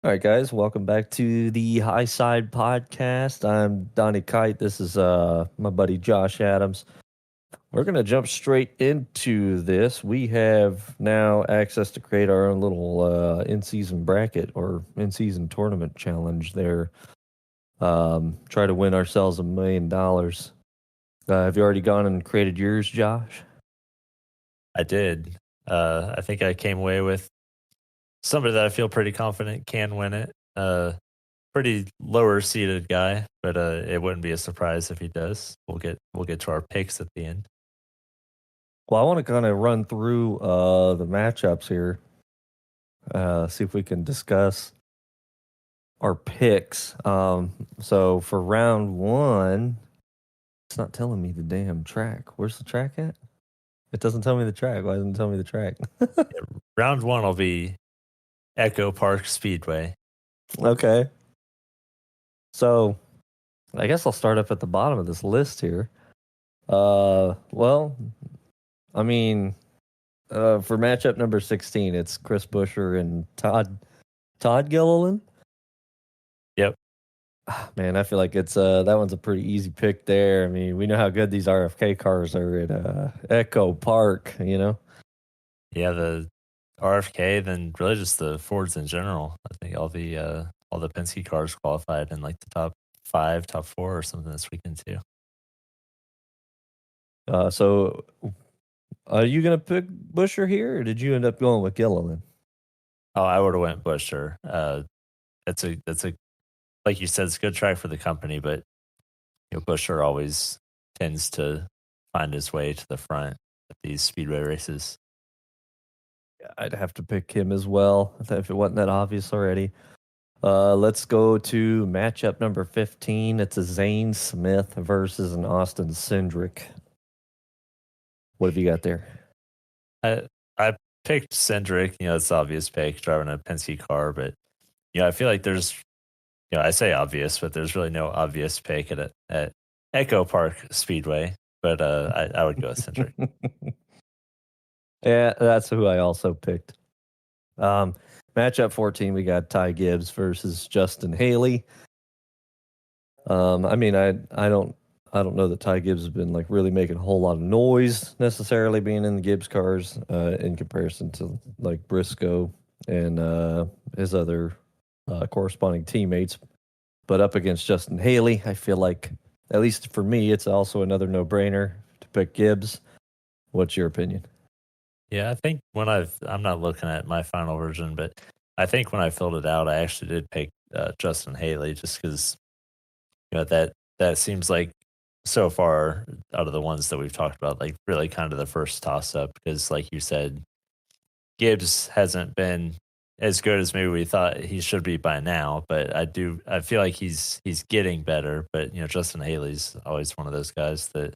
All right, guys, welcome back to the High Side Podcast. I'm Donnie Kight. This is my buddy Josh Adams. We're gonna jump straight into this. We have now access to create our own little in-season bracket or in-season tournament challenge there. Try to win ourselves $1 million. Have you already gone and created yours, Josh? I did. I think I came away with somebody that I feel pretty confident can win it. Pretty lower seeded guy, but it wouldn't be a surprise if he does. We'll get to our picks at the end. Well, I want to kind of run through the matchups here. See if we can discuss our picks. So for round one, it's not telling me the damn track. Where's the track at? It doesn't tell me the track. Why doesn't it tell me the track? Round one will be Echo Park Speedway. Okay. So I guess I'll start up at the bottom of this list here. Well, I mean, for matchup number 16, it's Chris Buescher and Todd Gilliland. Yep. Man, I feel like it's that one's a pretty easy pick there. I mean, we know how good these RFK cars are at Echo Park, you know. Yeah, the RFK, then really just the Fords in general. I think all the Penske cars qualified in like the top 5, top 4 or something this weekend too. So are you gonna pick Buescher here, or did you end up going with Gilliland? Oh, I would have went Buescher. That's a like you said, it's a good track for the company, but Buescher always tends to find his way to the front at these speedway races. I'd have to pick him as well if it wasn't that obvious already. Let's go to matchup number 15. It's a Zane Smith versus an Austin Cindric. What have you got there? I picked Cindric. It's the obvious pick, driving a Penske car, but I feel like there's I say obvious, but there's really no obvious pick at Echo Park Speedway. But I would go with Cindric. Yeah, that's who I also picked. Matchup 14, we got Ty Gibbs versus Justin Haley. I mean, I don't know that Ty Gibbs has been like really making a whole lot of noise necessarily being in the Gibbs cars in comparison to like Briscoe and his other corresponding teammates. But up against Justin Haley, I feel like, at least for me, it's also another no-brainer to pick Gibbs. What's your opinion? Yeah, I think I'm not looking at my final version, but I think when I filled it out, I actually did pick Justin Haley just because that seems like so far out of the ones that we've talked about, like really kind of the first toss-up because, like you said, Gibbs hasn't been as good as maybe we thought he should be by now, but I feel like he's getting better. But Justin Haley's always one of those guys that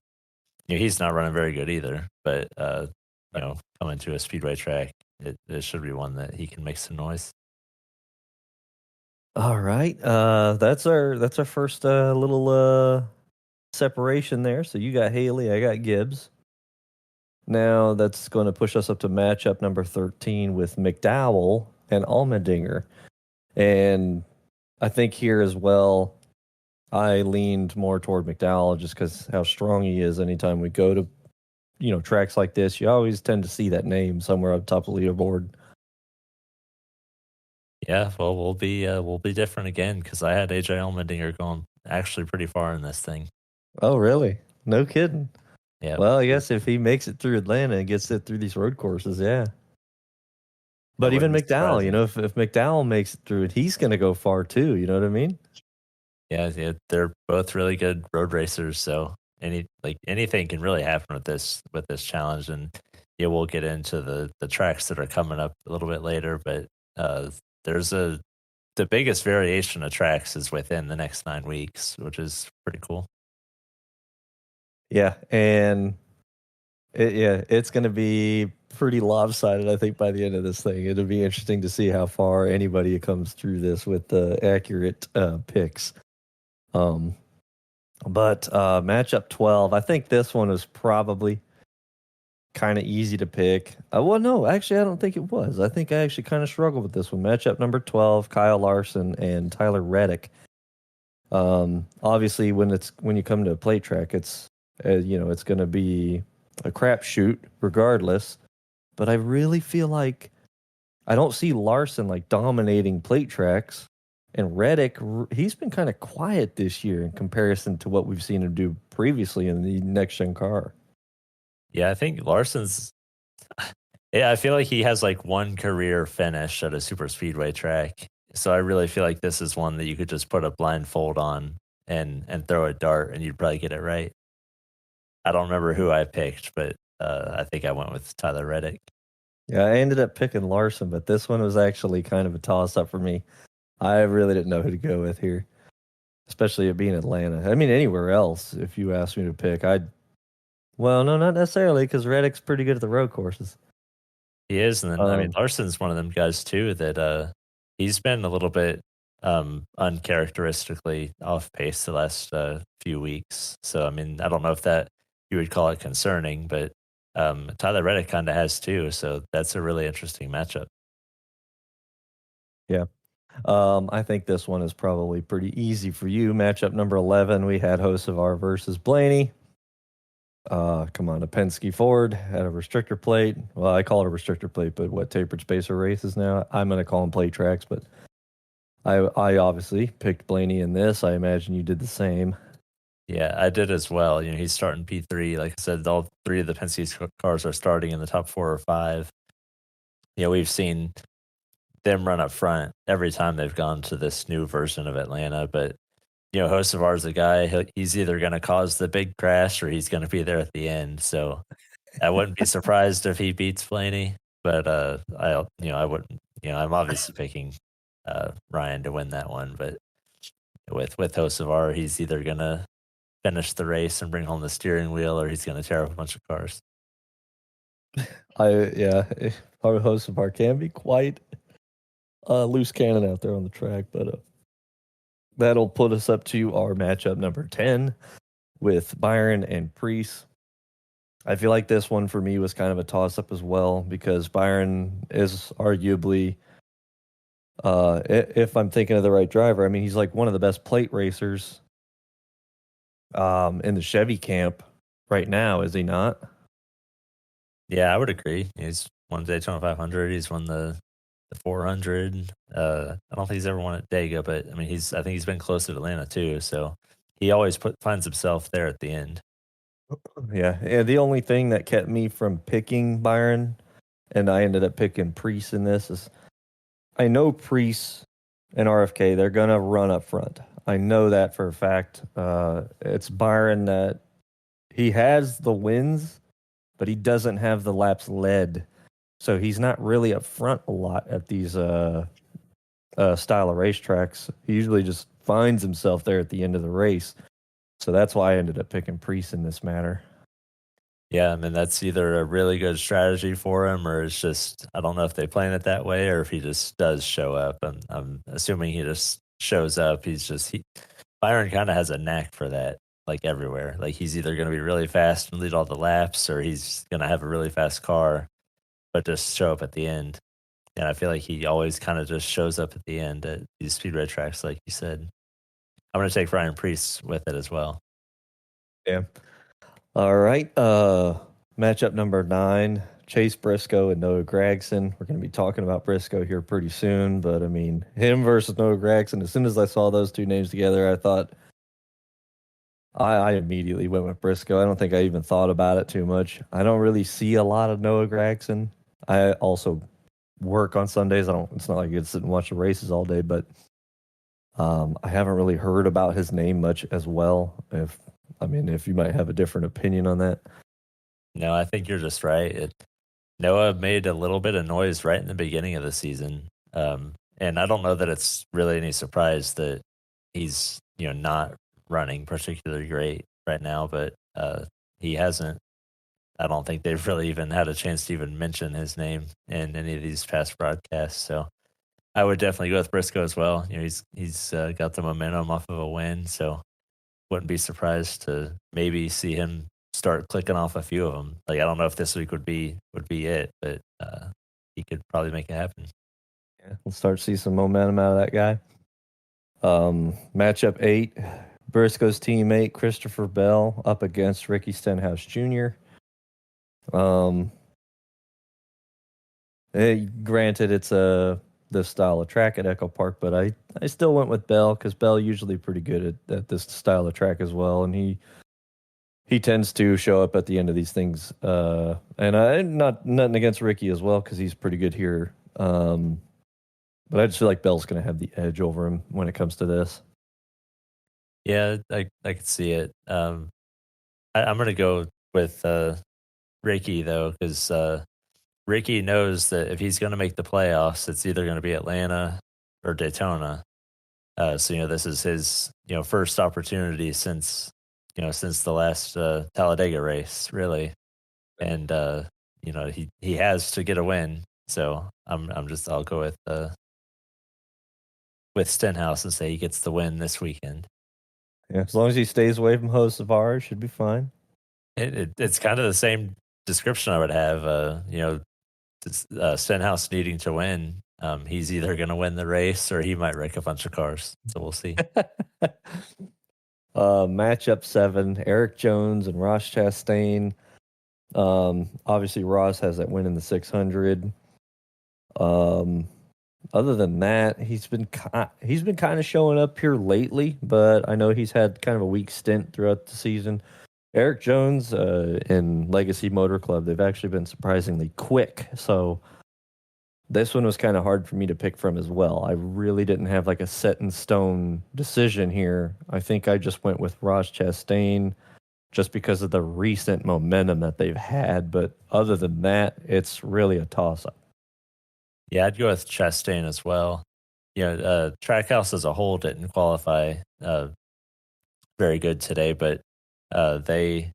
he's not running very good either. But coming to a speedway track, it should be one that he can make some noise. All right, that's our first little separation there. So you got Haley, I got Gibbs. Now that's going to push us up to matchup number 13 with McDowell and Allmendinger. And I think here as well, I leaned more toward McDowell just because how strong he is. Anytime we go to, tracks like this, you always tend to see that name somewhere up top of the leaderboard. Yeah, well, we'll be different again because I had AJ Allmendinger going actually pretty far in this thing. Oh, really? No kidding. Yeah. Well, I guess if he makes it through Atlanta and gets it through these road courses, yeah. But even McDowell, if McDowell makes it through it, he's going to go far too. You know what I mean? Yeah, they're both really good road racers. So anything can really happen with this challenge, and we'll get into the tracks that are coming up a little bit later. But the biggest variation of tracks is within the next 9 weeks, which is pretty cool. Yeah, and it's going to be pretty lopsided, I think, by the end of this thing. It'll be interesting to see how far anybody comes through this with the accurate picks. But matchup 12, I think this one is probably kind of easy to pick. Well, no, actually, I don't think it was. I think I actually kind of struggled with this one. Matchup number 12, Kyle Larson and Tyler Reddick. Obviously, when you come to a plate track, it's it's going to be a crapshoot regardless. But I really feel like I don't see Larson like dominating plate tracks, and Reddick, he's been kind of quiet this year in comparison to what we've seen him do previously in the next gen car. Yeah, I think Larson's. Yeah, I feel like he has like one career finish at a super speedway track. So I really feel like this is one that you could just put a blindfold on and throw a dart and you'd probably get it right. I don't remember who I picked, but I think I went with Tyler Reddick. Yeah, I ended up picking Larson, but this one was actually kind of a toss up for me. I really didn't know who to go with here, especially it being Atlanta. I mean, anywhere else, if you asked me to pick, well, no, not necessarily, because Reddick's pretty good at the road courses. He is, and then I mean Um, Larson's one of them guys too that he's been a little bit uncharacteristically off pace the last few weeks. So I mean, I don't know if that you would call it concerning, but Tyler Reddick kind of has too. So that's a really interesting matchup. yeah. I think this one is probably pretty easy for you. Matchup number 11, we had Hocevar versus Blaney. Come on, a Penske Ford had a restrictor plate. Well, I call it a restrictor plate, but what tapered spacer races now? I'm going to call them plate tracks, but I obviously picked Blaney in this. I imagine you did the same. Yeah, I did as well. You know, he's starting P3. Like I said, all three of the Penske cars are starting in the top 4 or 5. You know, we've seen them run up front every time they've gone to this new version of Atlanta. But, you know, Hocevar's the guy, he's either going to cause the big crash or he's going to be there at the end. So I wouldn't be surprised if he beats Blaney. But I wouldn't, I'm obviously picking Ryan to win that one. But with Hocevar, he's either going to finish the race and bring home the steering wheel or he's going to tear up a bunch of cars. Yeah, our Hocevar can be quite a loose cannon out there on the track, but that'll put us up to our matchup number 10 with Byron and Priest. I feel like this one for me was kind of a toss up as well because Byron is arguably, if I'm thinking of the right driver, I mean, he's like one of the best plate racers in the Chevy camp right now, is he not? Yeah, I would agree. He's won the Daytona 500. He's won the 400. I don't think he's ever won at Dega, but I mean, I think he's been close to Atlanta too. So he always finds himself there at the end. Yeah. And the only thing that kept me from picking Byron, and I ended up picking Priest in this, is I know Priest and RFK, they're going to run up front. I know that for a fact. It's Byron that he has the wins, but he doesn't have the laps led. So he's not really up front a lot at these style of racetracks. He usually just finds himself there at the end of the race. So that's why I ended up picking Priest in this matter. Yeah, I mean, that's either a really good strategy for him or it's just, I don't know if they plan it that way or if he just does show up. And I'm assuming he just shows up. Byron kind of has a knack for that, like everywhere. Like he's either going to be really fast and lead all the laps or he's going to have a really fast car, but just show up at the end. And I feel like he always kind of just shows up at the end at these speedway tracks, like you said. I'm going to take Ryan Priest with it as well. Yeah. All right. Matchup number 9, Chase Briscoe and Noah Gragson. We're going to be talking about Briscoe here pretty soon, but I mean, him versus Noah Gragson, as soon as I saw those two names together, I thought I immediately went with Briscoe. I don't think I even thought about it too much. I don't really see a lot of Noah Gragson. I also work on Sundays. It's not like I get to sit and watch the races all day, but I haven't really heard about his name much as well. If you might have a different opinion on that. No, I think you're just right. Noah made a little bit of noise right in the beginning of the season. And I don't know that it's really any surprise that he's, not running particularly great right now, but he hasn't. I don't think they've really even had a chance to even mention his name in any of these past broadcasts. So I would definitely go with Briscoe as well. He's got the momentum off of a win, so wouldn't be surprised to maybe see him start clicking off a few of them. Like I don't know if this week would be it, but he could probably make it happen. Yeah, we'll start to see some momentum out of that guy. Matchup 8, Briscoe's teammate Christopher Bell up against Ricky Stenhouse Jr. Granted, it's this style of track at Echo Park, but I still went with Bell because Bell usually pretty good at this style of track as well, and he tends to show up at the end of these things. And I nothing against Ricky as well because he's pretty good here. But I just feel like Bell's going to have the edge over him when it comes to this. Yeah, I could see it. I'm going to go with Ricky though, because Ricky knows that if he's going to make the playoffs, it's either going to be Atlanta or Daytona. So this is his first opportunity since the last Talladega race, really, and he has to get a win. So I'll go with Stenhouse and say he gets the win this weekend. Yeah, as long as he stays away from Jose Savara, should be fine. It's kind of the same description I would have. Stenhouse needing to win. He's either going to win the race or he might wreck a bunch of cars. So we'll see. Matchup 7, Eric Jones and Ross Chastain. Obviously, Ross has that win in the 600. Other than that, he's been kind of showing up here lately, but I know he's had kind of a weak stint throughout the season. Eric Jones in Legacy Motor Club, they've actually been surprisingly quick. So this one was kind of hard for me to pick from as well. I really didn't have like a set in stone decision here. I think I just went with Ross Chastain just because of the recent momentum that they've had. But other than that, it's really a toss-up. Yeah, I'd go with Chastain as well. Trackhouse as a whole didn't qualify very good today, but they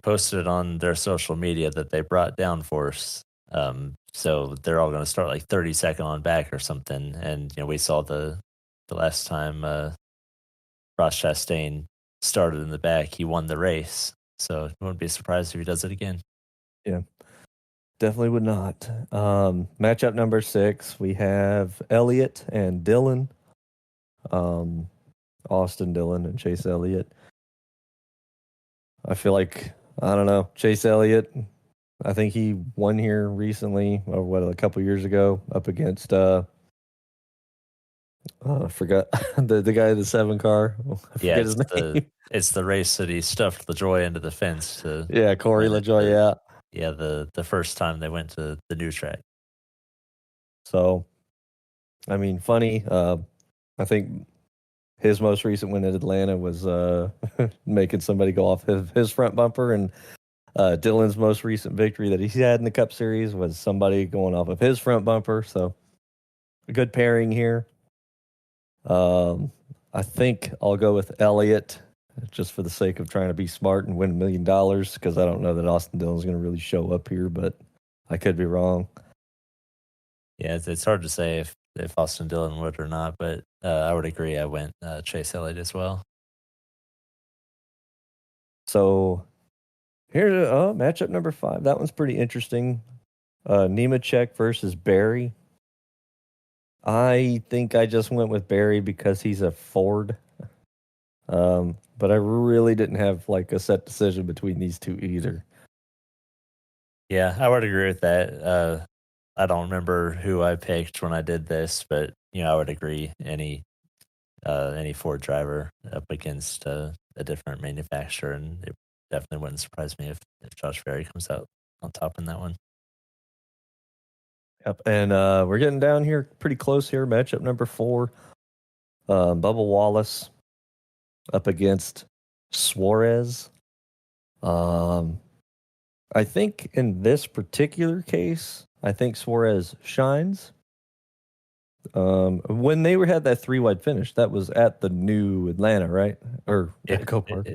posted on their social media that they brought downforce. So they're all going to start like 30-second on back or something. And we saw the last time Ross Chastain started in the back, he won the race. So I wouldn't be surprised if he does it again. Yeah. Definitely would not. Matchup number 6, we have Elliott and Dillon. Austin Dillon and Chase Elliott. I feel like, I don't know, Chase Elliott, I think he won here recently, or a couple years ago, up against, I forgot, the guy in the 7 car. I forget his name. It's the race that he stuffed LaJoy into the fence to. Yeah, Corey LaJoy, yeah. Yeah, the first time they went to the new track. So, I mean, funny. I think his most recent win at Atlanta was making somebody go off his front bumper, and Dylan's most recent victory that he's had in the Cup Series was somebody going off of his front bumper. So, a good pairing here. I think I'll go with Elliott just for the sake of trying to be smart and win $1 million, because I don't know that Austin Dillon's going to really show up here, but I could be wrong. Yeah, it's hard to say if Austin Dillon would or not, but I would agree. I went Chase Elliott as well. So here's matchup number 5. That one's pretty interesting. Nemechek versus Barry. I think I just went with Barry because he's a Ford. But I really didn't have like a set decision between these two either. Yeah, I would agree with that. I don't remember who I picked when I did this, but I would agree. Any Ford driver up against a different manufacturer, and it definitely wouldn't surprise me if Josh Berry comes out on top in that one. Yep, and we're getting down here pretty close here. Matchup number 4, Bubba Wallace up against Suarez. I think in this particular case, I think Suarez shines. When they had that 3-wide finish, that was at the new Atlanta, right? Or Echo Park.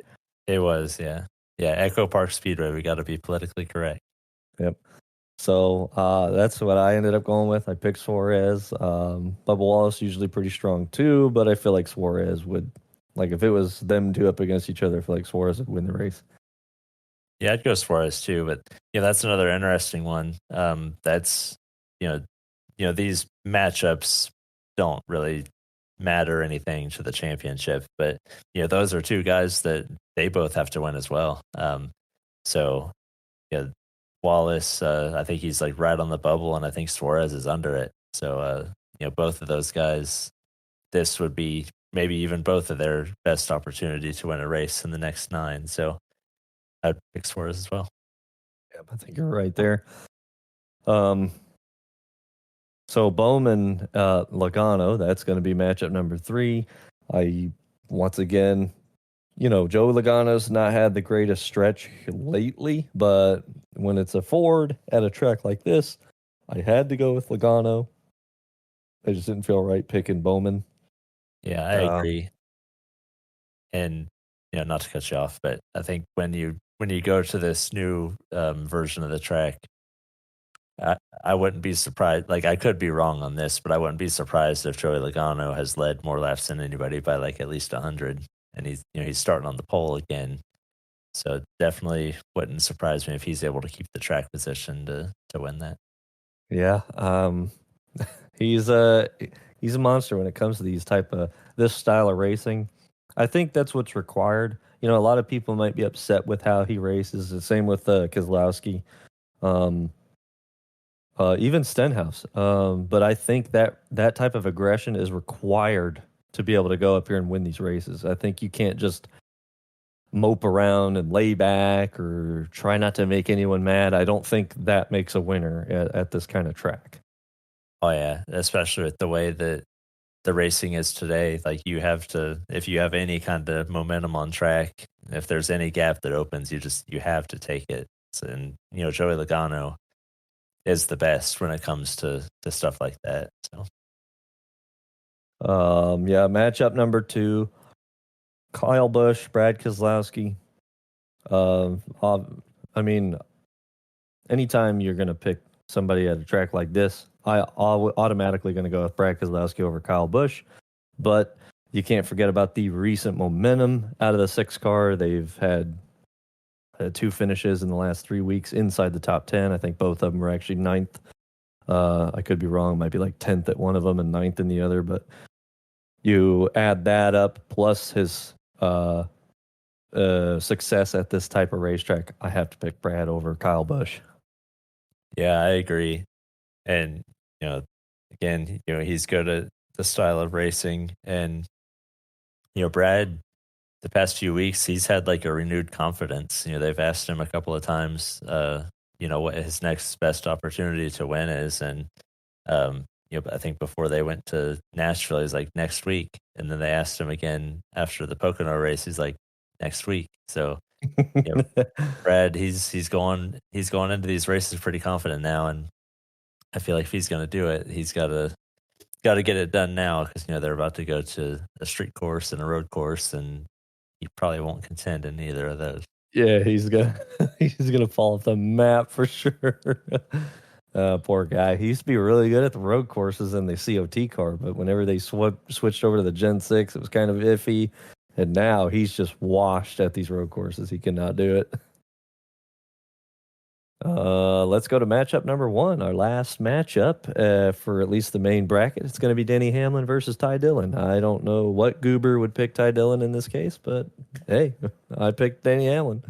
It was, yeah. Yeah, Echo Park Speedway. We got to be politically correct. Yep. So that's what I ended up going with. I picked Suarez. Bubba Wallace usually pretty strong too, but I feel like Suarez would, like if it was them two up against each other, I feel like Suarez would win the race. Yeah, I'd go Suarez too, but yeah, that's another interesting one. That's you know, these matchups don't really matter anything to the championship, but those are two guys that they both have to win as well. So yeah, Wallace, I think he's like right on the bubble, and I think Suarez is under it. So both of those guys, this would be maybe even both of their best opportunity to win a race in the next 9. So I'd pick Suarez as well. Yeah, I think you're right there. So Bowman, Logano, that's going to be matchup number 3. Once again, Joey Logano's not had the greatest stretch lately, but when it's a Ford at a track like this, I had to go with Logano. I just didn't feel right picking Bowman. Yeah, I agree. And not to cut you off, but I think when you go to this new version of the track, I wouldn't be surprised. Like, I could be wrong on this, but I wouldn't be surprised if Joey Logano has led more laps than anybody by like at least 100, and he's starting on the pole again. So definitely wouldn't surprise me if he's able to keep the track position to win that. Yeah, he's a monster when it comes to this style of racing. I think that's what's required. A lot of people might be upset with how he races. The same with Keselowski. Even Stenhouse. But I think that type of aggression is required to be able to go up here and win these races. I think you can't just mope around and lay back or try not to make anyone mad. I don't think that makes a winner at this kind of track. Oh yeah, especially with the way that the racing is today. Like, you have to, if you have any kind of momentum on track, if there's any gap that opens, you have to take it. So, and Joey Logano is the best when it comes to stuff like that. So Yeah, matchup number 2, Kyle Busch, Brad Keselowski. I mean, anytime you're going to pick somebody at a track like this, automatically going to go with Brad Keselowski over Kyle Busch. But you can't forget about the recent momentum out of the 6 car. They've had 2 finishes in the last 3 weeks inside the top 10. I think both of them were actually 9th. I could be wrong. It might be like 10th at one of them and 9th in the other. But you add that up plus his success at this type of racetrack, I have to pick Brad over Kyle Busch. yeah, I agree. And again, he's good at the style of racing, and Brad, the past few weeks, he's had like a renewed confidence. They've asked him a couple of times, what his next best opportunity to win is, and I think before they went to Nashville, he's like next week, and then they asked him again after the Pocono race. He's like next week. So Brad, he's going into these races pretty confident now, and I feel like if he's going to do it, he's got to get it done now, because they're about to go to a street course and a road course, and he probably won't contend in either of those. Yeah, he's gonna fall off the map for sure. Poor guy. He used to be really good at the road courses in the COT car, but whenever they switched over to the Gen 6, it was kind of iffy. And now he's just washed at these road courses. He cannot do it. Let's go to matchup number 1, our last matchup for at least the main bracket. It's going to be Denny Hamlin versus Ty Dillon. I don't know what goober would pick Ty Dillon in this case, but hey, I picked Denny Hamlin.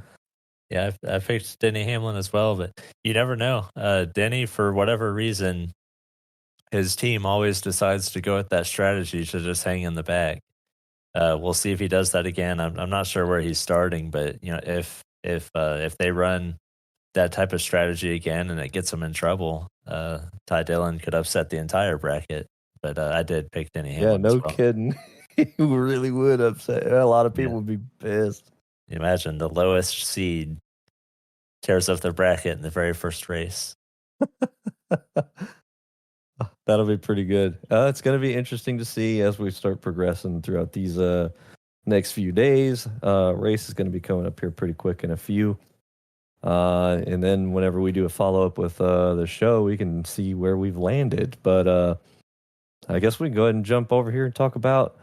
Yeah, I picked Denny Hamlin as well, but you never know. Denny, for whatever reason, his team always decides to go with that strategy to just hang in the back. We'll see if he does that again. I'm not sure where he's starting, but if they run that type of strategy again and it gets them in trouble, Ty Dillon could upset the entire bracket. But I did pick Denny Hamlin. Yeah, no as well. kidding. He really would upset. A lot of people would be pissed. Imagine the lowest seed tears up the bracket in the very first race. That'll be pretty good. It's going to be interesting to see as we start progressing throughout these next few days. Race is going to be coming up here pretty quick in a few. And then whenever we do a follow-up with the show, we can see where we've landed. But I guess we can go ahead and jump over here and talk about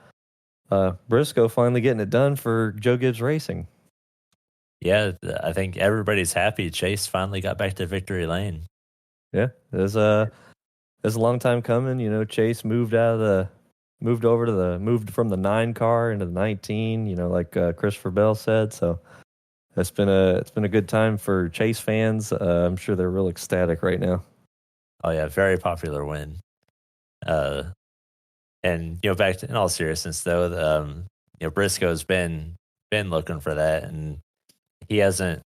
Briscoe finally getting it done for Joe Gibbs Racing. Yeah, I think everybody's happy. Chase finally got back to victory lane. Yeah, it's a long time coming. You know, Chase moved from the 9 car into the 19. You know, like Christopher Bell said. So it's been a good time for Chase fans. I'm sure they're real ecstatic right now. Oh yeah, very popular win. Uh, and back to, in all seriousness though, Briscoe's been looking for that, and he hasn't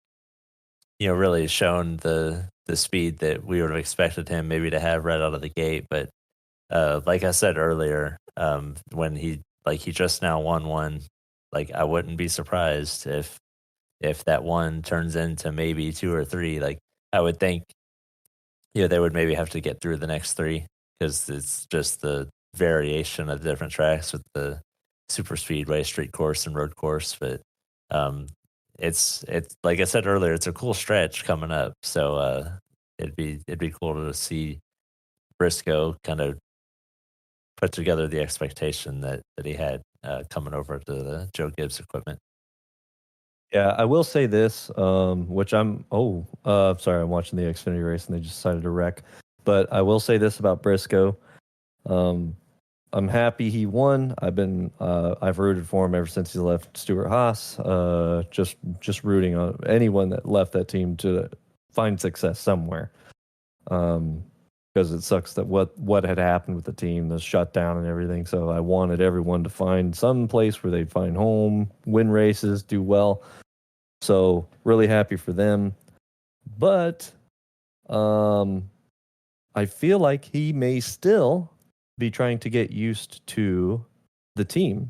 really shown the speed that we would have expected him maybe to have right out of the gate. But like I said earlier, when he just now won one, like I wouldn't be surprised if that one turns into maybe two or three. Like I would think, they would maybe have to get through the next three because it's just the variation of the different tracks with the super speedway, street course, and road course. But um, it's like I said earlier, it's a cool stretch coming up. So it'd be cool to see Briscoe kind of put together the expectation that he had coming over to the Joe Gibbs equipment. Yeah, I will say this, which sorry, I'm watching the Xfinity race and they just decided to wreck. But I will say this about Briscoe. Um, I'm happy he won. I've rooted for him ever since he left Stuart Haas. Just rooting on anyone that left that team to find success somewhere. Because it sucks that what had happened with the team, the shutdown and everything. So I wanted everyone to find some place where they'd find home, win races, do well. So really happy for them. But um, I feel like he may still be trying to get used to the team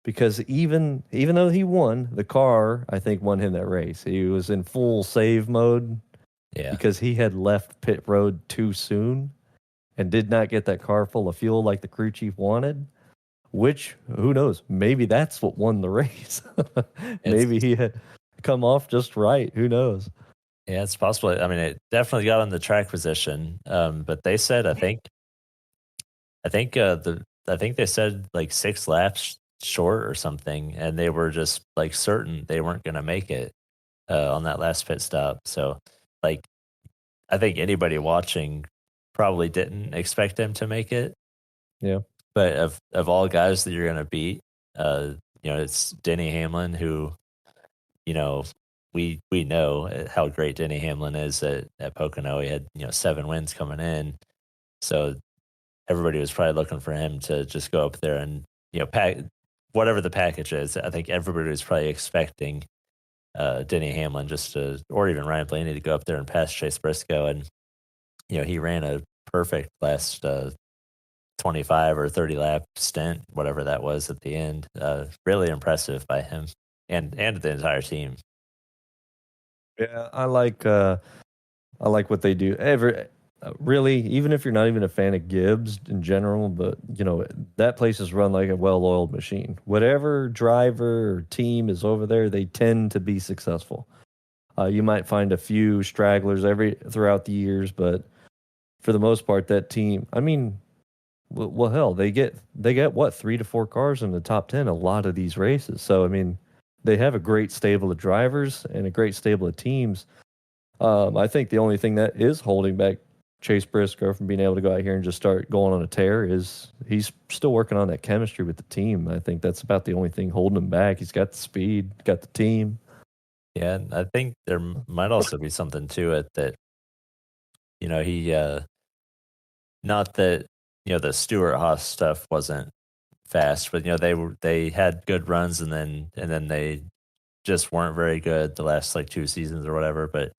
because even though he won, the car I think won him that race. He was in full save mode Yeah, because he had left pit road too soon and did not get that car full of fuel like the crew chief wanted. Which, who knows? Maybe that's what won the race. it's Maybe he had come off just right. Who knows? yeah, it's possible. I mean, it definitely got on the track position. But they said I think they said like 6 laps short or something, and they were just like certain they weren't going to make it on that last pit stop. So, like, I think anybody watching probably didn't expect him to make it. Yeah. But of all guys that you're going to beat, it's Denny Hamlin, who you know we know how great Denny Hamlin is at Pocono. He had 7 wins coming in, so everybody was probably looking for him to just go up there and pack whatever the package is. I think everybody was probably expecting Denny Hamlin or even Ryan Blaney to go up there and pass Chase Briscoe, and he ran a perfect last 25 or 30 lap stint, whatever that was at the end. Really impressive by him and the entire team. Yeah, I like what they do. Really, even if you're not even a fan of Gibbs in general, but that place is run like a well-oiled machine. Whatever driver or team is over there, they tend to be successful. You might find a few stragglers throughout the years, but for the most part, that team. I mean, well, hell, they get what 3 to 4 cars in the top 10 a lot of these races. So I mean, they have a great stable of drivers and a great stable of teams. I think the only thing that is holding back Chase Briscoe from being able to go out here and just start going on a tear is he's still working on that chemistry with the team. I think that's about the only thing holding him back. He's got the speed, got the team. Yeah, and I think there might also be something to it that he not that the Stewart Haas stuff wasn't fast, but they had good runs and then they just weren't very good the last like 2 seasons or whatever. But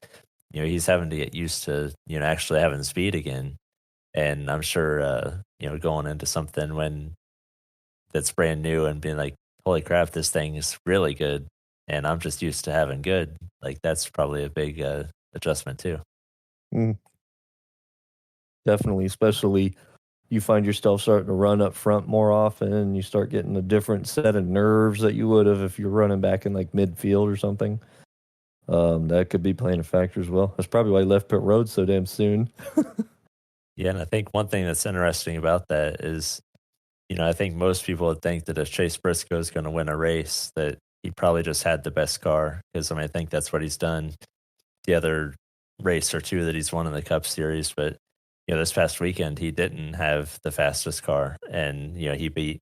he's having to get used to actually having speed again, and I'm sure going into something when that's brand new and being like, holy crap, this thing is really good, and I'm just used to having good. Like that's probably a big adjustment too. Mm, definitely, especially you find yourself starting to run up front more often and you start getting a different set of nerves that you would have if you're running back in like midfield or something. That could be playing a factor as well. That's probably why he left pit road so damn soon. Yeah, and I think one thing that's interesting about that is, I think most people would think that if Chase Briscoe is going to win a race, that he probably just had the best car because I mean I think that's what he's done the other race or two that he's won in the Cup Series. But this past weekend he didn't have the fastest car, and he beat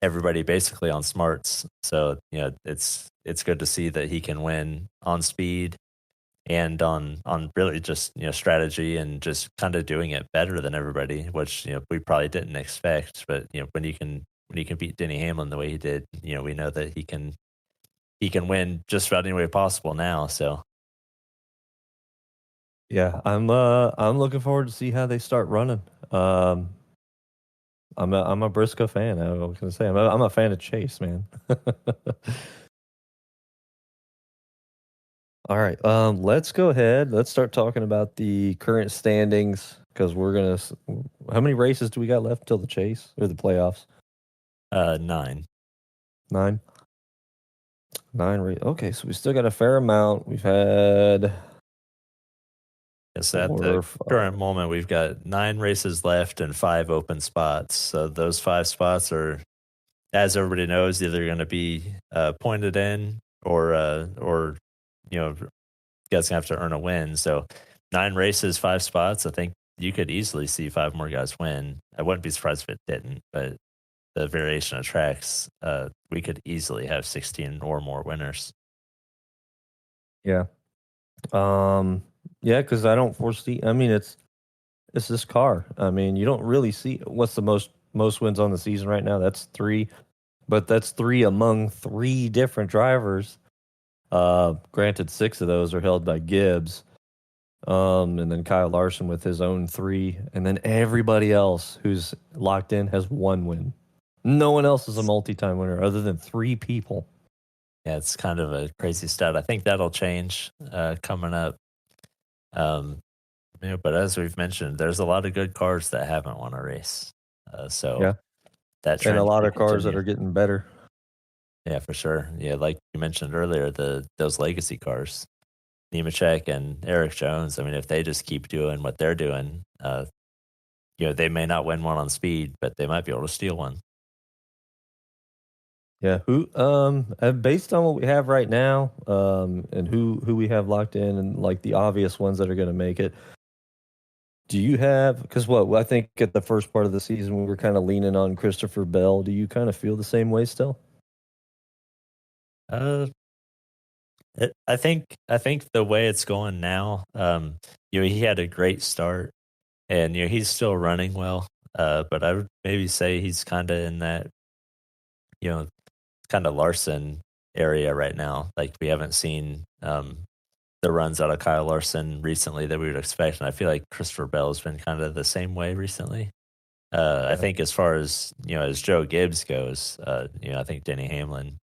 everybody basically on smarts. So it's good to see that he can win on speed and on really just strategy and just kind of doing it better than everybody, which we probably didn't expect. But when you can beat Denny Hamlin the way he did, we know that he can win just about any way possible now. So Yeah, I'm looking forward to see how they start running. I'm a Briscoe fan. I was gonna say I'm a fan of Chase, man. All right, let's go ahead. Let's start talking about the current standings because we're gonna. How many races do we got left till the chase or the playoffs? 9. Nine. Okay, so we still got a fair amount. We've had Yes, at the current moment, we've got 9 races left and 5 open spots. So those 5 spots are, as everybody knows, either going to be pointed in or you guys have to earn a win. So 9 races, 5 spots. I think you could easily see 5 more guys win. I wouldn't be surprised if it didn't, but the variation of tracks, we could easily have 16 or more winners. Yeah. Yeah, because I don't foresee. I mean, it's this car. I mean, you don't really see what's the most wins on the season right now. That's 3, but that's 3 among 3 different drivers. Granted, 6 of those are held by Gibbs. And then Kyle Larson with his own 3, and then everybody else who's locked in has 1 win. No one else is a multi-time winner other than 3 people. Yeah, it's kind of a crazy stat. I think that'll change coming up. But as we've mentioned, there's a lot of good cars that haven't won a race. So yeah, that and a lot of continue. cars that are getting better. Yeah, for sure. Yeah, like you mentioned earlier, those legacy cars, Nemechek and Eric Jones. I mean, if they just keep doing what they're doing, they may not win one on speed, but they might be able to steal one. Yeah, who based on what we have right now, and who we have locked in, and like the obvious ones that are going to make it. Do you have, because I think at the first part of the season we were kind of leaning on Christopher Bell. Do you kind of feel the same way still? I think the way it's going now, he had a great start, and he's still running well. But I would maybe say he's kind of in that, kind of Larson area right now. Like we haven't seen the runs out of Kyle Larson recently that we would expect, and I feel like Christopher Bell has been kind of the same way recently. I think as far as as Joe Gibbs goes, I think Denny Hamlin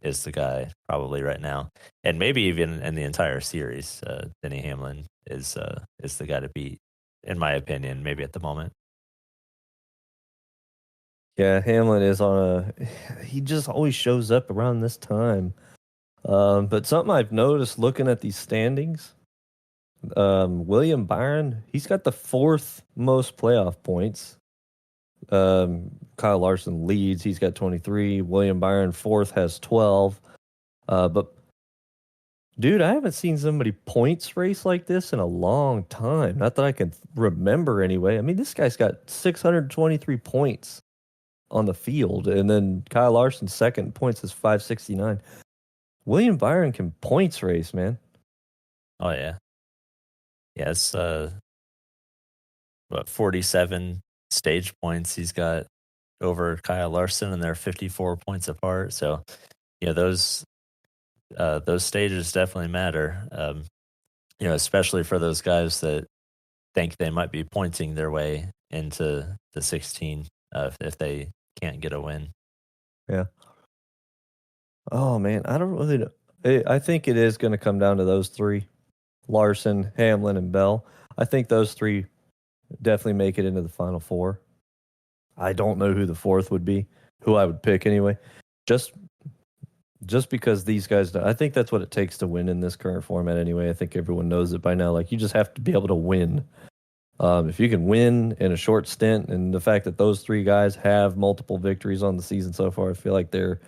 is the guy probably right now, and maybe even in the entire series, Denny Hamlin is the guy to beat, in my opinion. Maybe at the moment. Yeah, Hamlin is on he just always shows up around this time. But something I've noticed looking at these standings, William Byron, he's got the 4th most playoff points. Kyle Larson leads. He's got 23. William Byron, 4th, has 12. But, dude, I haven't seen somebody points race like this in a long time. Not that I can remember anyway. I mean, this guy's got 623 points on the field. And then Kyle Larson's 2nd points is 569. William Byron can points race, man. Oh, yeah. Yeah, it's 47 stage points he's got over Kyle Larson, and they're 54 points apart. So, those stages definitely matter. Especially for those guys that think they might be pointing their way into the 16 if they can't get a win. Yeah. Oh man, I don't really know. I think it is going to come down to those 3: Larson, Hamlin, and Bell. I think those 3 definitely make it into the final 4. I don't know who the 4th would be, who I would pick anyway. Just because these guys, I think that's what it takes to win in this current format anyway. I think everyone knows it by now. Like, you just have to be able to win. If you can win in a short stint, and the fact that those 3 guys have multiple victories on the season so far, I feel like they're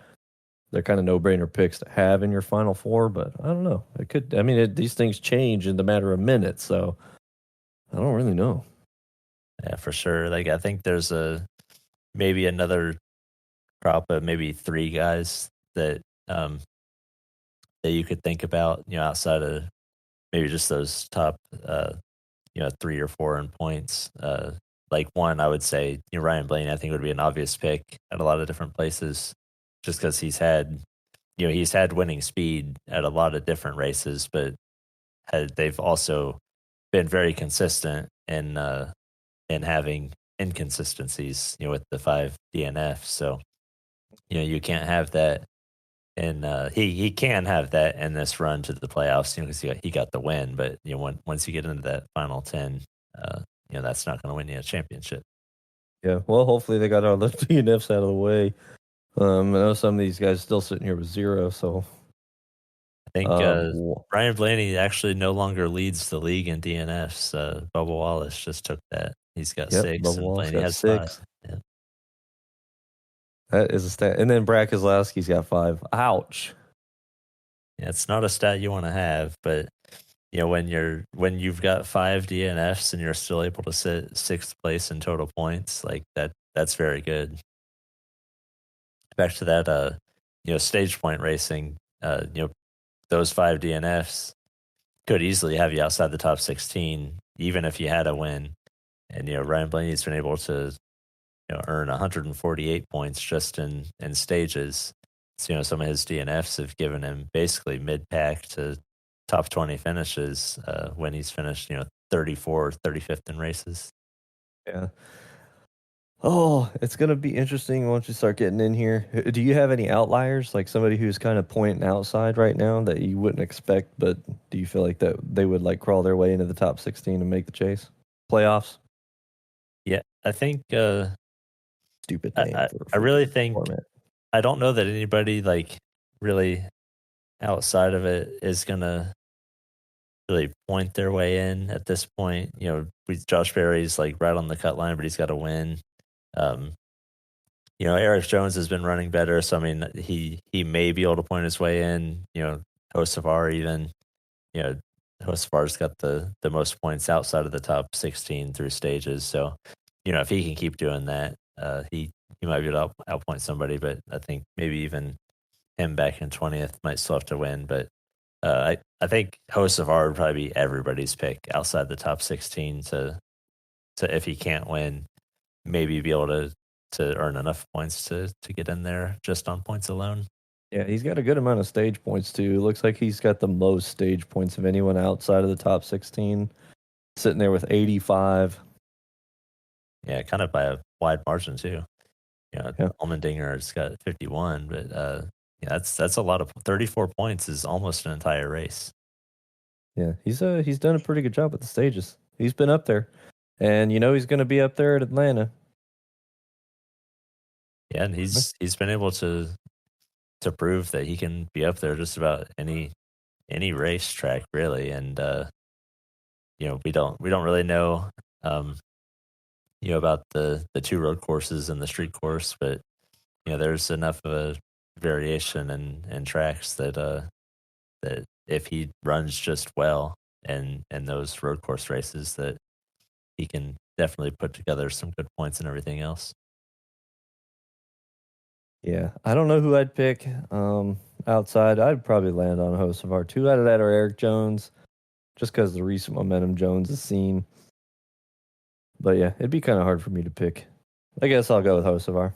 they're kind of no-brainer picks to have in your final four, but I don't know. It could. I mean, these things change in the matter of minutes, so I don't really know. Yeah, for sure. Like I think there's maybe another crop of maybe three guys that um that you could think about, outside of maybe just those top three or four in points. Like one, I would say, Ryan Blaney, I think would be an obvious pick at a lot of different places, just because he's had winning speed at a lot of different races, but they've also been very consistent in having inconsistencies, with the 5 DNFs. So, you can't have that. And he can have that in this run to the playoffs, because he got the win. But once you get into that final 10, uh, that's not going to win you a championship. Yeah, well, hopefully they got all the DNFs out of the way. I know some of these guys still sitting here with 0, so I think w- Ryan Blaney actually no longer leads the league in DNFs. Bubba Wallace just took that. He's got yep, Bubba 6, and Wallace Blaney got has 5. 6. Yeah. That is a stat. And then Brad Keselowski's got 5. Ouch. Yeah, it's not a stat you want to have, but when you've got 5 DNFs and you're still able to sit 6th place in total points, like that's very good. Back to that, stage point racing, those 5 DNFs could easily have you outside the top 16, even if you had a win. And Ryan Blaney's been able to earn 148 points just in stages. So, some of his DNFs have given him basically mid pack to top 20 finishes when he's finished 34th, 35th in races. Yeah. Oh, it's gonna be interesting once you start getting in here. Do you have any outliers, like somebody who's kind of pointing outside right now that you wouldn't expect, but do you feel like that they would like crawl their way into the top 16 and make the chase? Playoffs? Yeah, I think Stupid I, name I, for I freaking really think format. I don't know that anybody like really outside of it is gonna really point their way in at this point. Josh Berry's like right on the cut line, but he's got to win. Um, Eric Jones has been running better, so I mean, he may be able to point his way in. Hocevar even. You know, Hocevar's got the most points outside of the top 16 through stages. So, if he can keep doing that, he might be able to outpoint somebody. But I think maybe even him back in 20th might still have to win. But I think Hocevar would probably be everybody's pick outside the top 16 to if he can't win, maybe be able to earn enough points to get in there just on points alone. Yeah, he's got a good amount of stage points too. It looks like he's got the most stage points of anyone outside of the top 16, sitting there with 85. Yeah, kind of by a wide margin too. Yeah, Allmendinger's got 51, but yeah, that's a lot of 34 points is almost an entire race. yeah, he's done a pretty good job with the stages. He's been up there, and he's going to be up there at Atlanta. Yeah, and he's been able to prove that he can be up there just about any racetrack really, and we don't really know um, about the 2 road courses and the street course, but there's enough of a variation and tracks that if he runs just well and those road course races, that he can definitely put together some good points and everything else. Yeah, I don't know who I'd pick. Outside, I'd probably land on a host of our 2 out of that are Eric Jones, just because the recent momentum Jones has seen. But yeah, it'd be kind of hard for me to pick. I guess I'll go with Hocevar.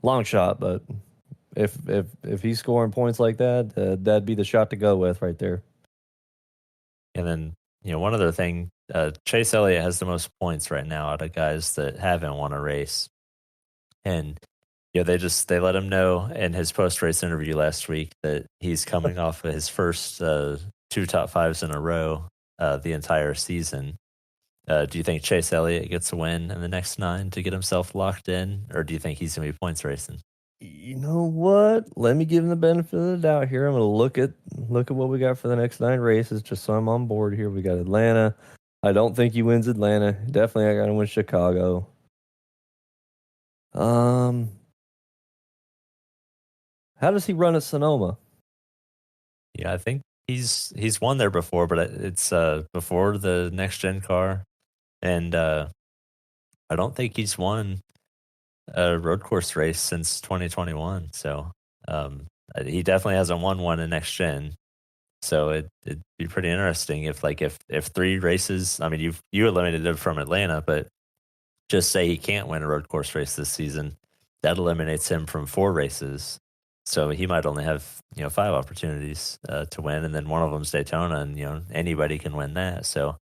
Long shot, but if he's scoring points like that, that'd be the shot to go with right there. And then one other thing, Chase Elliott has the most points right now out of guys that haven't won a race, and they let him know in his post race interview last week that he's coming off of his first 2 top 5s in a row the entire season. Do you think Chase Elliott gets a win in the next 9 to get himself locked in, or do you think he's going to be points racing? You know what? Let me give him the benefit of the doubt here. I'm gonna look at what we got for the next 9 races, just so I'm on board here. We got Atlanta. I don't think he wins Atlanta. Definitely, I got to win Chicago. Um, How does he run at Sonoma? Yeah, I think he's won there before, but it's before the next gen car, and I don't think he's won a road course race since 2021. So he definitely hasn't won one in next gen. So it'd be pretty interesting if 3 races. I mean, you eliminated him from Atlanta, but just say he can't win a road course race this season, that eliminates him from 4 races. So he might only have 5 opportunities to win, and then one of them's Daytona, and anybody can win that. So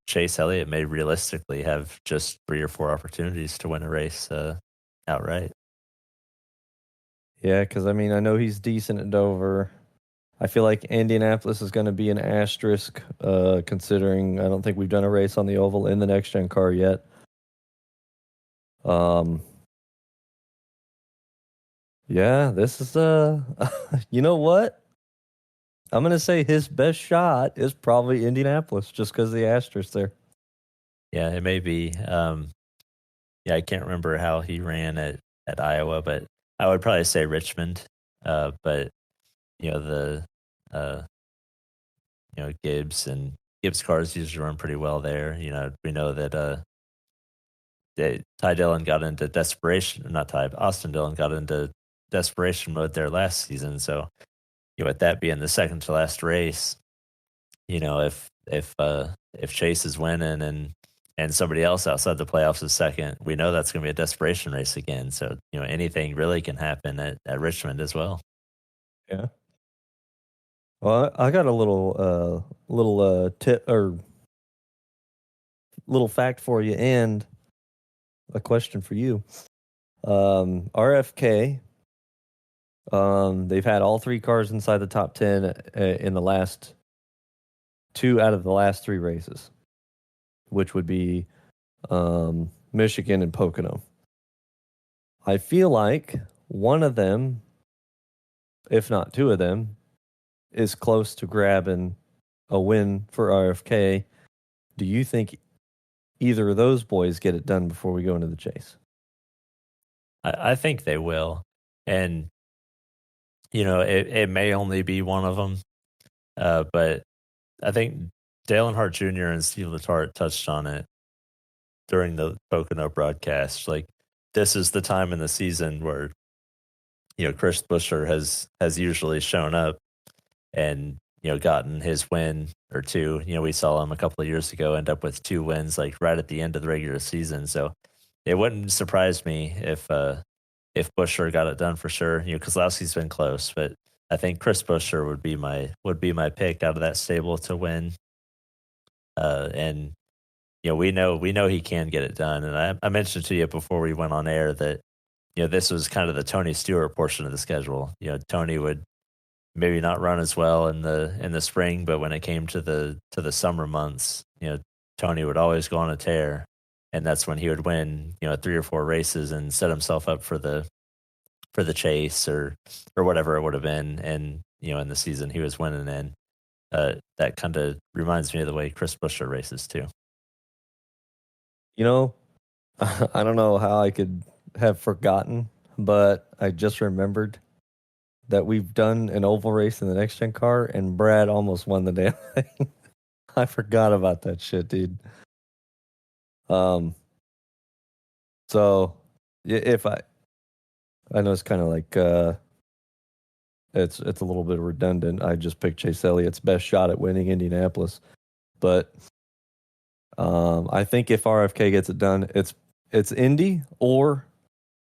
Chase Elliott may realistically have just 3 or 4 opportunities to win a race outright. Yeah, because I mean, I know he's decent at Dover. I feel like Indianapolis is going to be an asterisk, considering I don't think we've done a race on the oval in the next gen car yet. Yeah, this is you know what? I'm gonna say his best shot is probably Indianapolis, just because of the asterisk there. Yeah, it may be. Yeah, I can't remember how he ran at Iowa, but I would probably say Richmond. But the uh, Gibbs cars usually run pretty well there. We know that Ty Dillon got into desperation, not Ty, Austin Dillon got into desperation mode there last season. So with that being the second to last race, if Chase is winning and somebody else outside the playoffs is second, we know that's going to be a desperation race again. So anything really can happen at Richmond as well. Yeah. Well, I got a little tip or little fact for you and a question for you. RFK, they've had all 3 cars inside the top 10 in the last 2 out of the last 3 races, which would be Michigan and Pocono. I feel like one of them, if not 2 of them, is close to grabbing a win for RFK. Do you think either of those boys get it done before we go into the chase? I think they will. And, it may only be one of them. But I think Dale Earnhardt Jr. and Steve Letarte touched on it during the Pocono broadcast. Like, this is the time in the season where, Chris Buescher has usually shown up and, gotten his win or 2. We saw him a couple of years ago end up with 2 wins, like right at the end of the regular season. So it wouldn't surprise me if Buescher got it done for sure. Kozlowski's been close, but I think Chris Buescher would be my pick out of that stable to win. And we know he can get it done. And I mentioned to you before we went on air that this was kind of the Tony Stewart portion of the schedule. Tony would maybe not run as well in the spring, but when it came to the summer months, Tony would always go on a tear, and that's when he would win 3 or 4 races and set himself up for the chase or whatever it would have been. And in the season he was winning in. That kind of reminds me of the way Chris Buescher races too. I don't know how I could have forgotten, but I just remembered that we've done an oval race in the next gen car, and Brad almost won the damn thing. I forgot about that shit, dude. So if I know it's kind of like it's a little bit redundant. I just picked Chase Elliott's best shot at winning Indianapolis, but I think if RFK gets it done, it's Indy or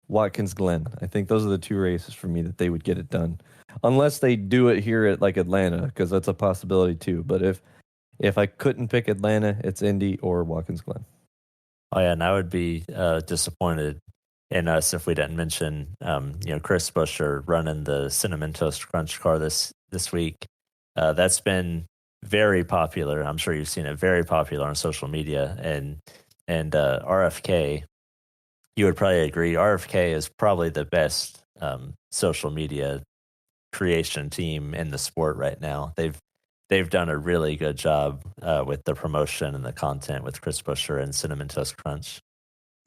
Watkins Glen. I think those are the 2 races for me that they would get it done, unless they do it here at like Atlanta, because that's a possibility too. But if I couldn't pick Atlanta, it's Indy or Watkins Glen. Oh yeah, and I would be disappointed in us if we didn't mention Chris Buescher running the Cinnamon Toast Crunch car this week. That's been very popular. I'm sure you've seen it, very popular on social media. And RFK, you would probably agree, RFK is probably the best social media creation team in the sport right now. They've done a really good job with the promotion and the content with Chris Buescher and Cinnamon Toast Crunch.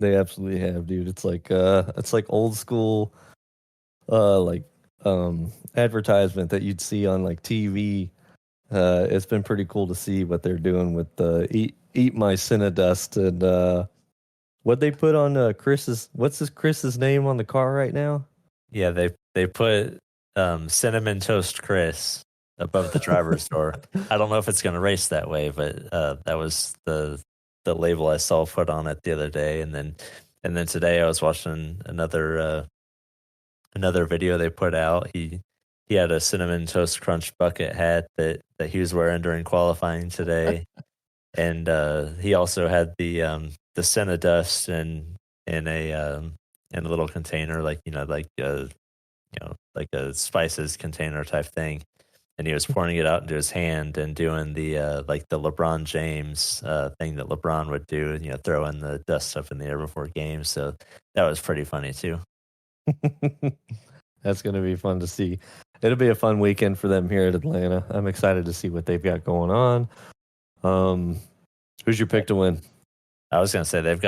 They absolutely have, dude. It's like old school, like advertisement that you'd see on like TV. It's been pretty cool to see what they're doing with the eat my Cinnadust and what they put on Chris's. What's Chris's name on the car right now? Yeah, they put Cinnamon Toast Chris above the driver's door. I don't know if it's going to race that way, but that was the label I saw put on it the other day, and then today I was watching another video they put out. He had a Cinnamon Toast Crunch bucket hat that he was wearing during qualifying today, and he also had the Cinnadust in a little container, like like a spices container type thing. And he was pouring it out into his hand and doing the like the LeBron James thing that LeBron would do, and throwing the dust up in the air before games. So that was pretty funny too. That's going to be fun to see. It'll be a fun weekend for them here at Atlanta. I'm excited to see what they've got going on. Who's your pick to win? I was gonna say they've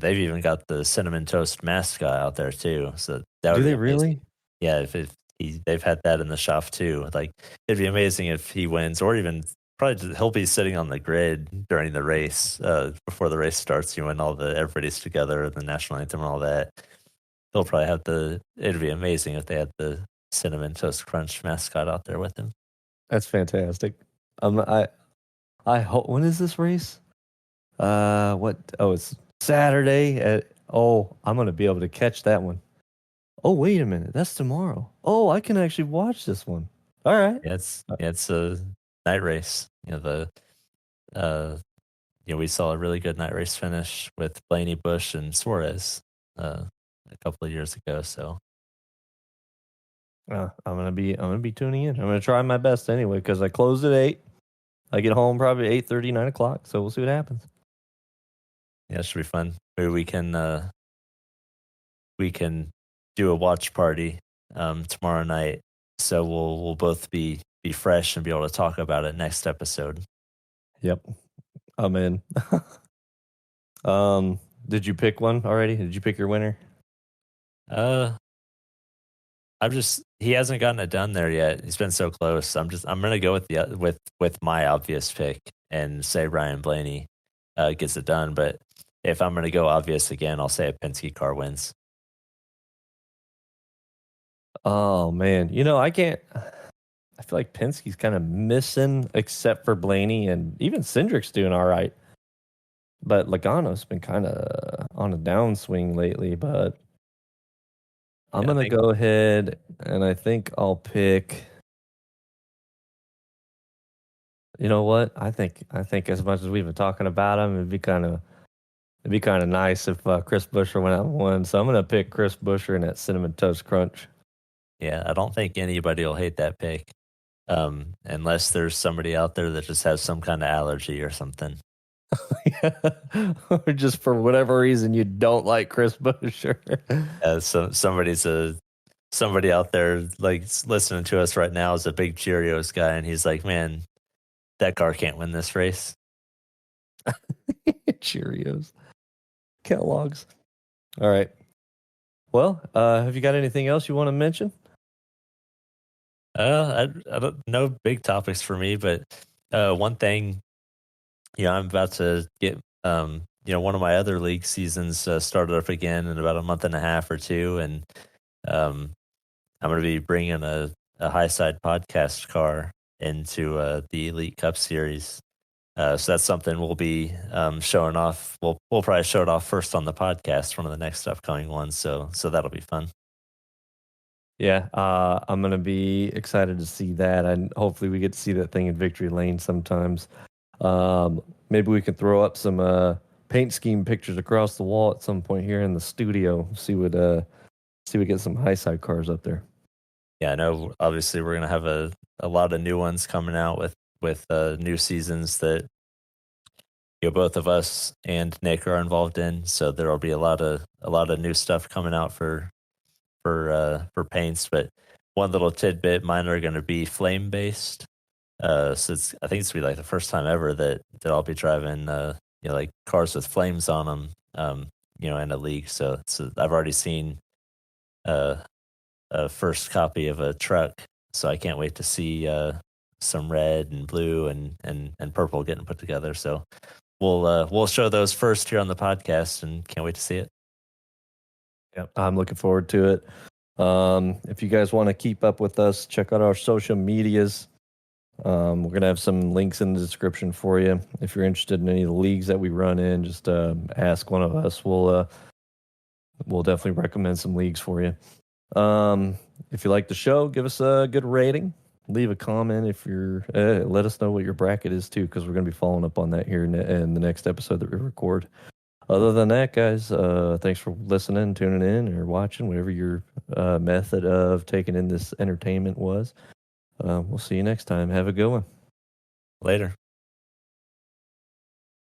even got the cinnamon toast mascot out there too. So that would Do be they amazing. really? Yeah, if they've had that in the shop too. Like it'd be amazing if he wins, or even probably he'll be sitting on the grid during the race before the race starts. When everybody's together, the national anthem and all that. He'll probably have It'd be amazing if they had the cinnamon toast crunch mascot out there with him. That's fantastic. I hope. When is this race? What? Oh, it's Saturday. I'm gonna be able to catch that one. Oh, wait a minute. That's tomorrow. Oh, I can actually watch this one. All right. Yeah, it's a night race. We saw a really good night race finish with Blaney, Bush, and Suarez a couple of years ago. So I'm gonna be tuning in. I'm gonna try my best anyway because I close at 8. I get home probably 8:30, 9 o'clock. So we'll see what happens. yeah, it should be fun. Maybe we can do a watch party tomorrow night. So we'll both be fresh and be able to talk about it next episode. Yep, I'm in. Did you pick one already? Did you pick your winner? He hasn't gotten it done there yet. He's been so close. I'm gonna go with my obvious pick and say Ryan Blaney gets it done. But if I'm gonna go obvious again, I'll say a Penske car wins. Oh man, I can't. I feel like Penske's kind of missing, except for Blaney, and even Cindric's doing all right. But Logano's been kind of on a downswing lately. But I'm gonna go ahead and I think I'll pick. You know what? I think as much as we've been talking about him, it'd be kind of nice if Chris Buescher went out and won. So I'm gonna pick Chris Buescher in that cinnamon toast crunch. Yeah, I don't think anybody will hate that pick, unless there's somebody out there that just has some kind of allergy or something. Or just for whatever reason you don't like Chris Buescher. So somebody out there like listening to us right now is a big Cheerios guy, and he's like, "Man, that car can't win this race." Cheerios, Kellogg's. All right. Well, have you got anything else you want to mention? I don't no big topics for me, but one thing, I'm about to get one of my other league seasons started up again in about a month and a half or two, and I'm going to be bringing a high side podcast car into the Elite Cup Series. So that's something we'll be showing off. We'll probably show it off first on the podcast, one of the next upcoming ones. So that'll be fun. Yeah, I'm gonna be excited to see that, and hopefully we get to see that thing in Victory Lane sometimes. Maybe we can throw up some paint scheme pictures across the wall at some point here in the studio. See what get some high side cars up there. Yeah, I know. Obviously, we're gonna have a lot of new ones coming out with new seasons that both of us and Nick are involved in. So there will be a lot of new stuff coming out for paints. But one little tidbit: mine are going to be flame based. So I think it's gonna be like the first time ever that I'll be driving like cars with flames on them. In a league. So I've already seen a first copy of a truck, so I can't wait to see some red and blue and purple getting put together. So we'll show those first here on the podcast, and can't wait to see it. Yep, I'm looking forward to it. If you guys want to keep up with us, check out our social medias. We're going to have some links in the description for you. If you're interested in any of the leagues that we run in, just ask one of us. We'll definitely recommend some leagues for you. If you like the show, give us a good rating. Leave a comment if you're. Let us know what your bracket is too, because we're going to be following up on that here in the next episode that we record. Other than that, guys, thanks for listening, tuning in, or watching, whatever your method of taking in this entertainment was. We'll see you next time. Have a good one. Later.